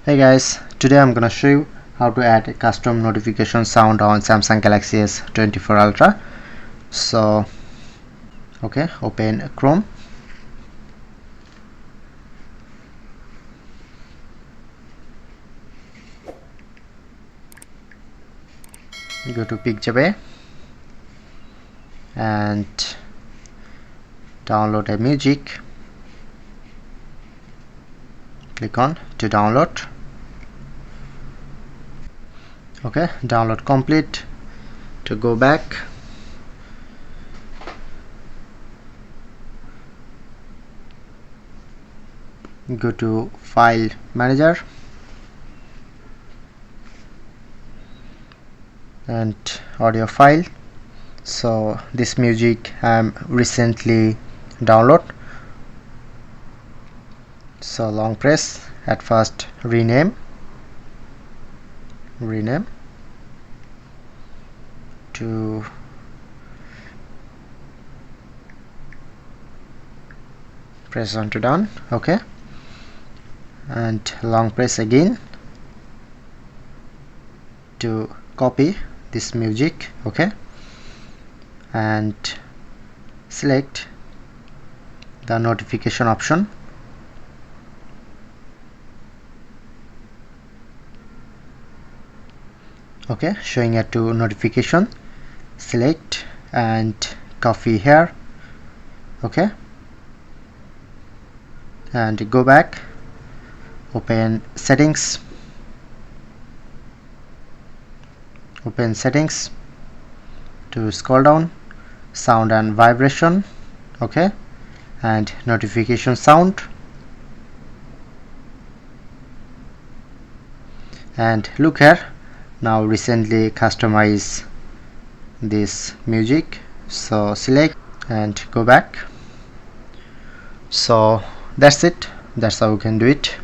Hey guys, today I'm gonna show you how to add a custom notification sound on Samsung Galaxy S24 Ultra. So okay, open Chrome, go to Picture and download a music. Click on to download. Okay, download complete. To go back, go to File Manager and audio file. So this music I'm recently download. So long press. At first rename to press on to done. Okay, and long press again to copy this music. Okay, and select the notification option. Okay, showing it to notification. Select and copy here. Okay, and go back, open settings, to scroll down, sound and vibration. Okay, and notification sound, and look here, now recently customize this music. So select and go back. So that's it, that's how you can do it.